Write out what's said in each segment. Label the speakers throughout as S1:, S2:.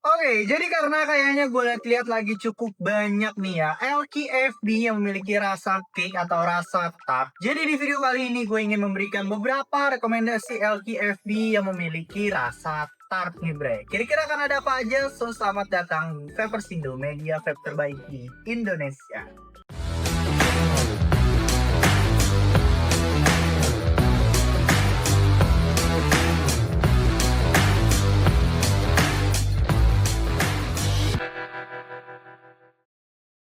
S1: Oke, jadi karena kayaknya gue lihat-lihat lagi cukup banyak nih ya LKFB yang memiliki rasa cake atau rasa tart. Jadi di video kali ini gue ingin memberikan beberapa rekomendasi LKFB yang memiliki rasa tart nih bre. Kira-kira akan ada apa aja? So selamat datang di Vaporsindo, media vape terbaik di Indonesia.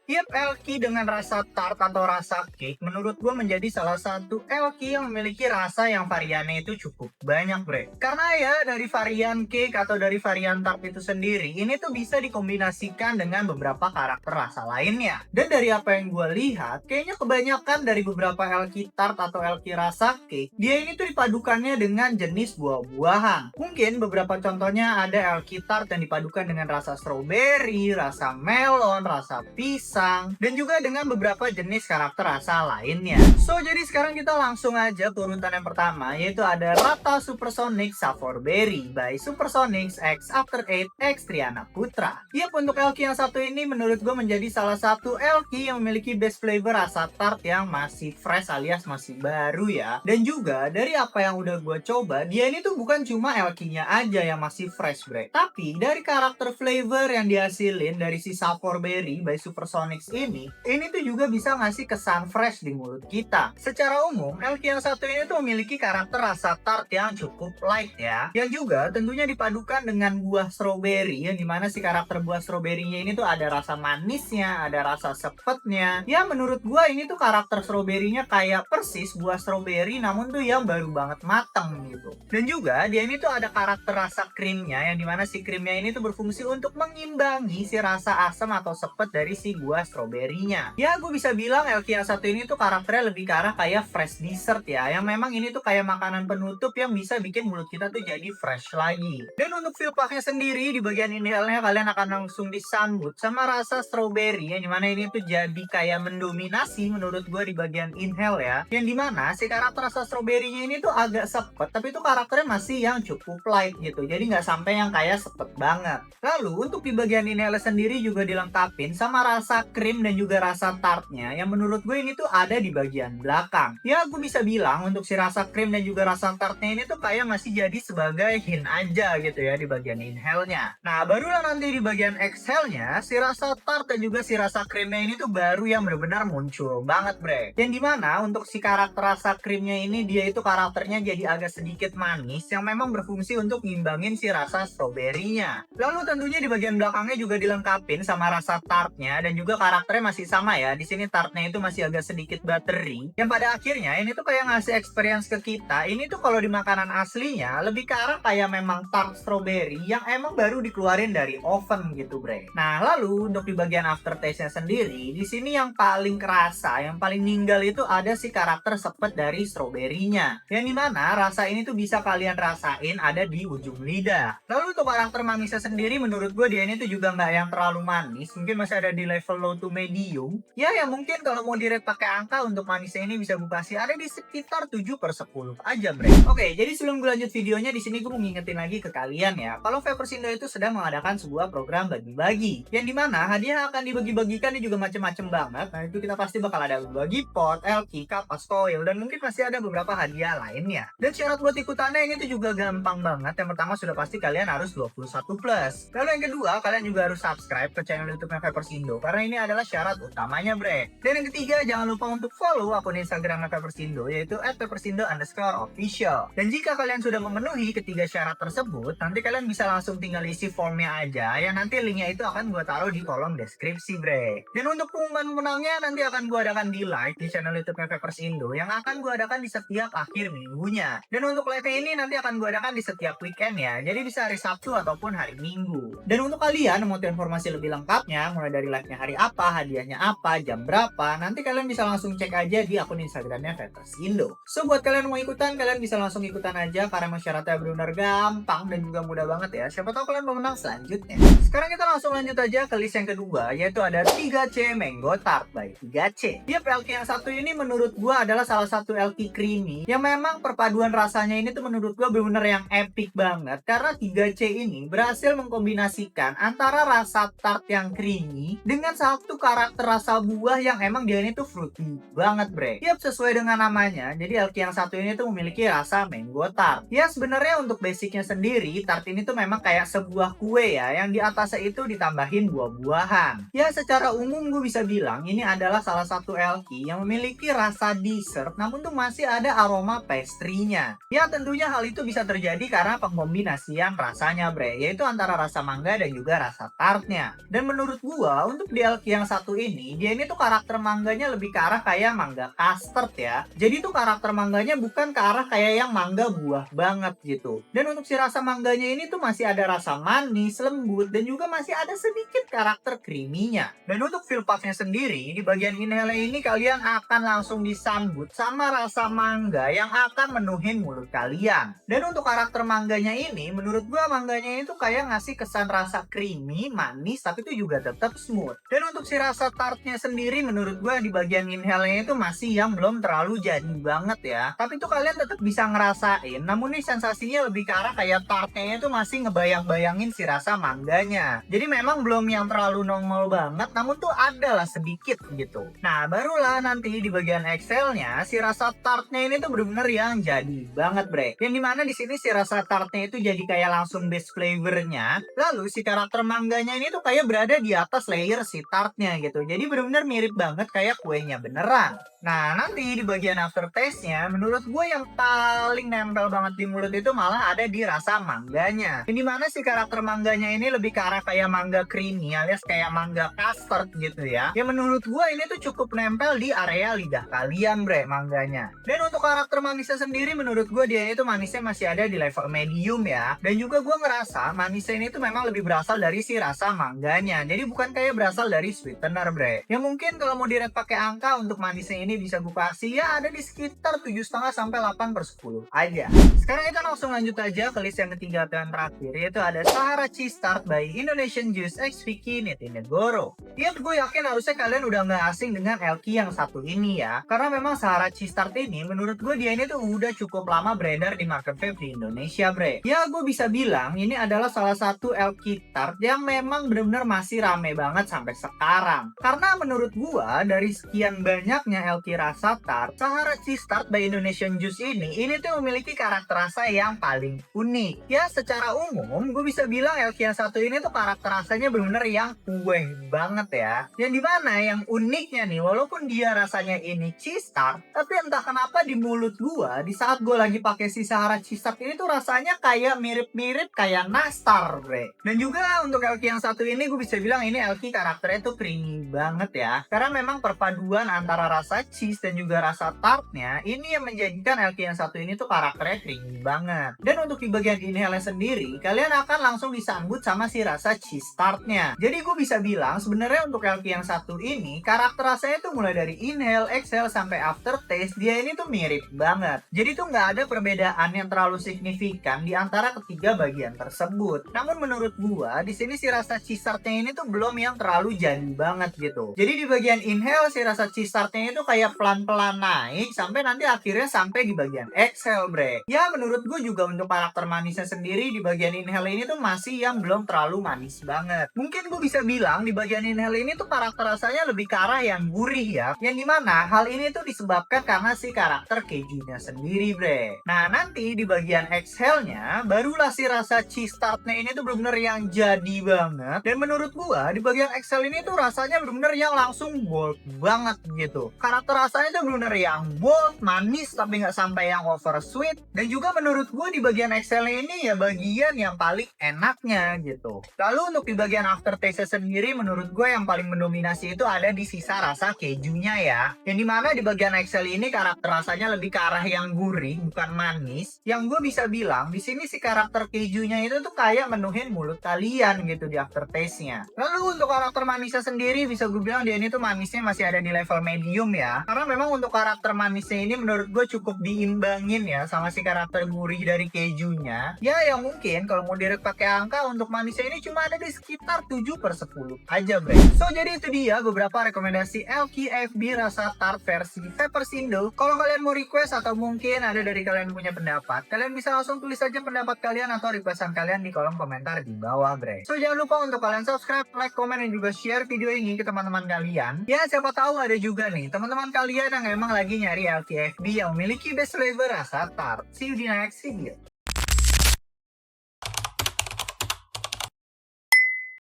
S1: Yap, Elki dengan rasa tart atau rasa cake menurut gue menjadi salah satu Elki yang memiliki rasa yang variannya itu cukup banyak bre. Karena ya dari varian cake atau dari varian tart itu sendiri ini tuh bisa dikombinasikan dengan beberapa karakter rasa lainnya. Dan dari apa yang gue lihat kayaknya kebanyakan dari beberapa Elki tart atau Elki rasa cake dia ini tuh dipadukannya dengan jenis buah-buahan. Mungkin beberapa contohnya ada Elki tart yang dipadukan dengan rasa strawberry, rasa melon, rasa pisang, dan juga dengan beberapa jenis karakter rasa lainnya. So, jadi sekarang kita langsung aja ke urutan yang pertama, yaitu ada Rata Supersonic Saffron Berry by Supersonics X After Eight X Triana Putra. Yap, untuk LK yang satu ini menurut gue menjadi salah satu LK yang memiliki best flavor rasa tart yang masih fresh alias masih baru ya. Dan juga dari apa yang udah gue coba, dia ini tuh bukan cuma LK-nya aja yang masih fresh bre, tapi dari karakter flavor yang dihasilin dari si Saffron Berry by Supersonics ini tuh juga bisa ngasih kesan fresh di mulut kita. Secara umum, LK yang satu ini tuh memiliki karakter rasa tart yang cukup light ya. Yang juga tentunya dipadukan dengan buah strawberry, yang dimana si karakter buah strawberry-nya ini tuh ada rasa manisnya, ada rasa sepetnya. Ya menurut gua ini tuh karakter strawberry-nya kayak persis buah strawberry namun tuh yang baru banget mateng gitu. Dan juga dia ini tuh ada karakter rasa krimnya, yang dimana si krimnya ini tuh berfungsi untuk mengimbangi si rasa asam atau sepet dari si buah stroberinya. Ya gue bisa bilang LK yang satu ini tuh karakternya lebih ke arah kayak fresh dessert ya, yang memang ini tuh kayak makanan penutup yang bisa bikin mulut kita tuh jadi fresh lagi. Dan untuk feel packnya sendiri di bagian inhalnya kalian akan langsung disambut sama rasa strawberry, yang dimana ini tuh jadi kayak mendominasi menurut gue di bagian inhale ya, yang dimana si karakter rasa stroberinya ini tuh agak sepet tapi tuh karakternya masih yang cukup light gitu, jadi nggak sampai yang kayak sepet banget. Lalu untuk di bagian inhale sendiri juga dilengkapin sama rasa krim dan juga rasa tartnya, yang menurut gue ini tuh ada di bagian belakang. Ya gue bisa bilang untuk si rasa krim dan juga rasa tartnya ini tuh kayak masih jadi sebagai hint aja gitu ya di bagian inhale-nya. Nah barulah nanti di bagian exhale-nya si rasa tart dan juga si rasa krimnya ini tuh baru yang benar-benar muncul banget bre. Yang dimana untuk si karakter rasa krimnya ini dia itu karakternya jadi agak sedikit manis yang memang berfungsi untuk ngimbangin si rasa stroberinya. Lalu tentunya di bagian belakangnya juga dilengkapin sama rasa tartnya, dan juga karakternya masih sama ya. Di sini tartnya itu masih agak sedikit buttery, yang pada akhirnya ini tuh kayak ngasih experience ke kita. Ini tuh kalau di makanan aslinya lebih ke arah kayak memang tart strawberry yang emang baru dikeluarin dari oven gitu bre. Nah lalu untuk di bagian aftertaste-nya sendiri, di sini yang paling kerasa, yang paling ninggal itu ada si karakter sepet dari strawberry-nya, yang dimana rasa ini tuh bisa kalian rasain ada di ujung lidah. Lalu untuk karakter manisnya sendiri menurut gue dia ini tuh juga nggak yang terlalu manis, mungkin masih ada di level low to medium ya, yang mungkin kalau mau dirate pakai angka untuk manisnya ini bisa gue kasih ada di sekitar 7/10 aja bre. Oke, jadi sebelum gue lanjut videonya, di sini gue mau ngingetin lagi ke kalian ya, kalau Vaporsindo itu sedang mengadakan sebuah program bagi-bagi, yang dimana hadiah akan dibagi-bagikan ini juga macem-macem banget. Nah itu kita pasti bakal ada bagi pot, LK, kapas, coil, dan mungkin masih ada beberapa hadiah lainnya. Dan syarat buat ikutannya ini tuh juga gampang banget. Yang pertama sudah pasti kalian harus 21 plus. Lalu yang kedua, kalian juga harus subscribe ke channel YouTube-nya Vaporsindo karena ini adalah syarat utamanya bre. Dan yang ketiga, jangan lupa untuk follow akun Instagramnya Vaporsindo, yaitu @vaporsindo_official. Dan jika kalian sudah memenuhi ketiga syarat tersebut, nanti kalian bisa langsung tinggal isi formnya aja, yang nanti linknya itu akan gue taruh di kolom deskripsi bre. Dan untuk pengumuman pemenangnya nanti akan gue adakan di live di channel YouTube-nya Vaporsindo yang akan gue adakan di setiap akhir minggunya. Dan untuk live ini nanti akan gue adakan di setiap weekend ya, jadi bisa hari Sabtu ataupun hari Minggu. Dan untuk kalian yang mau tahu informasi lebih lengkapnya mulai dari live-nya hari apa, hadiahnya apa, jam berapa, nanti kalian bisa langsung cek aja di akun Instagramnya Veters Indo. So buat kalian mau ikutan, kalian bisa langsung ikutan aja karena syaratnya benar-benar gampang dan juga mudah banget ya. Siapa tahu kalian mau menang selanjutnya. Sekarang kita langsung lanjut aja ke list yang kedua, yaitu ada 3C Mango Tart by 3C. Yap, LQ yang satu ini menurut gua adalah salah satu LQ creamy yang memang perpaduan rasanya ini tuh menurut gua bener-bener yang epic banget, karena 3C ini berhasil mengkombinasikan antara rasa tart yang creamy dengan satu karakter rasa buah yang emang dia ini tuh fruity banget bre. Yap, sesuai dengan namanya, jadi LQ yang satu ini tuh memiliki rasa mango tart. Ya sebenarnya untuk basicnya sendiri, tart ini tuh memang kayak sebuah kue ya, yang di atasnya itu ditambahin buah-buahan. Ya secara umum gue bisa bilang ini adalah salah satu LQ yang memiliki rasa dessert namun tuh masih ada aroma pastry-nya. Ya tentunya hal itu bisa terjadi karena pengkombinasian rasanya bre, yaitu antara rasa mangga dan juga rasa tartnya. Dan menurut gua untuk di LQ yang satu ini, dia ini tuh karakter mangganya lebih ke arah kayak mangga custard ya. Jadi tuh karakter mangganya bukan ke arah kayak yang mangga buah banget gitu. Dan untuk si rasa mangganya ini tuh masih ada rasa manis, lembut, dan juga masih ada sedikit karakter creamy-nya. Dan untuk feel puff-nya sendiri, di bagian inhale ini kalian akan langsung disambut sama rasa mangga yang akan menuhin mulut kalian. Dan untuk karakter mangganya ini, menurut gua mangganya itu kayak ngasih kesan rasa creamy, manis, tapi itu juga tetap smooth. Dan untuk si rasa tartnya sendiri, menurut gua di bagian inhale-nya itu masih yang belum terlalu jadi banget ya. Tapi itu kalian tetap bisa ngerasain, namun nih sensasinya lebih ke arah kayak tartnya itu masih ngebayang-bayangin si rasa mangganya. Jadi memang belum yang terlalu nongol banget, namun tuh ada lah sedikit gitu. Nah, barulah nanti di bagian exhale-nya, si rasa tartnya ini tuh bener-bener yang jadi banget bre. Yang dimana di sini si rasa tartnya itu jadi kayak langsung base flavornya. Lalu si karakter mangganya ini tuh kayak berada di atas layer si tartnya gitu. Jadi bener-bener mirip banget kayak kuenya beneran. Nah nanti di bagian aftertaste-nya, menurut gue yang paling nempel banget di mulut itu malah ada di rasa mangganya. Yang dimana si karakter mangganya ini lebih ke arah kayak mangga creamy alias kayak mangga custard gitu ya. Yang menurut gue ini tuh cukup nempel di area lidah kalian bre mangganya. Dan untuk karakter manisnya sendiri menurut gue dia itu manisnya masih ada di level medium ya. Dan juga gue ngerasa manisnya ini tuh memang lebih berasal dari si rasa mangganya. Jadi bukan kayak berasal dari sweetener bre. Yang mungkin kalau mau dirate pakai angka untuk manisnya ini bisa gue kasih ya ada di sekitar 7,5 sampai 8/10 aja. Sekarang kita langsung lanjut aja ke list yang ketiga dan terakhir, yaitu ada Sahara Cheese Tart by Indonesian Juice X Vicky Nitinegoro. Ya gue yakin harusnya kalian udah nggak asing dengan LQ yang satu ini ya, karena memang Sahara Cheese Tart ini menurut gue dia ini tuh udah cukup lama beredar di market vape di Indonesia bre. Ya gue bisa bilang ini adalah salah satu LQ Tart yang memang benar-benar masih rame banget sampai sekarang. Karena menurut gue dari sekian banyaknya LQ rasa tart, Sahara Cheese Tart by Indonesian Juice ini tuh memiliki karakter rasa yang paling unik. Ya secara umum gue bisa bilang LQ yang satu ini tuh karakter rasanya benar-benar yang kue banget ya. Yang dimana yang uniknya nih, walaupun dia rasanya ini cheese tart, tapi entah kenapa di mulut gue di saat gue lagi pakai si Sahara Cheese Tart ini tuh rasanya kayak mirip-mirip kayak nastar bre. Dan juga untuk LQ yang satu ini gue bisa bilang ini LQ karakternya tuh creamy banget ya, karena memang perpaduan antara rasa cheese dan juga rasa tartnya ini yang menjadikan LQ yang satu ini tuh karakternya creamy banget. Dan untuk di bagian inhale sendiri, kalian akan langsung disambut sama si rasa cheese tartnya. Jadi gue bisa bilang sebenarnya untuk LQ yang satu ini karakter rasanya tuh mulai dari inhale, exhale sampai aftertaste dia ini tuh mirip banget. Jadi tuh nggak ada perbedaan yang terlalu signifikan di antara ketiga bagian tersebut. Namun menurut gua di sini si rasa cheese tartnya ini tuh belum yang terlalu jadi banget gitu. Jadi di bagian inhale si rasa cheese tartnya itu kayak pelan-pelan naik sampai nanti akhirnya sampai di bagian exhale bre. Ya menurut gue juga untuk karakter manisnya sendiri di bagian inhale ini tuh masih yang belum terlalu manis banget. Mungkin gue bisa bilang di bagian inhale ini tuh karakter rasanya lebih ke arah yang gurih ya. Yang dimana hal ini tuh disebabkan karena si karakter kejunya sendiri bre. Nah nanti di bagian exhale-nya barulah si rasa cheese tartnya ini tuh bener-bener yang jadi banget. Dan menurut gua di bagian exhale ini tuh rasanya bener-bener yang langsung bold banget gitu. Karakter rasanya tuh bener-bener yang bold, manis tapi nggak sampai yang over sweet. Dan juga menurut gua di bagian exhale ini ya bagian yang paling enaknya gitu. Lalu untuk di bagian aftertaste sendiri menurut gue yang paling mendominasi itu ada di sisa rasa kejunya ya. Yang dimana di bagian exhale ini karakter rasanya lebih ke arah yang gurih bukan manis. Yang gue bisa bilang di sini si karakter kejunya itu tuh kayak menuhin mulut kalian gitu di aftertaste-nya. Lalu untuk karakter manis manisnya sendiri bisa gue bilang dia ini tuh manisnya masih ada di level medium ya. Karena memang untuk karakter manisnya ini menurut gue cukup diimbangin ya sama si karakter gurih dari kejunya. Ya yang mungkin kalau mau direk pakai angka untuk manisnya ini cuma ada di sekitar 7/10 aja bre. So jadi itu dia beberapa rekomendasi LKFB rasa tart versi Peppercindo. Kalau kalian mau request atau mungkin ada dari kalian punya pendapat, kalian bisa langsung tulis aja pendapat kalian atau requestan kalian di kolom komentar di bawah bre. So jangan lupa untuk kalian subscribe, like, komen, dan juga share video ini ke teman-teman kalian. Ya siapa tahu ada juga nih teman-teman kalian yang emang lagi nyari LKFB yang memiliki best flavor rasa tart. See you di next video.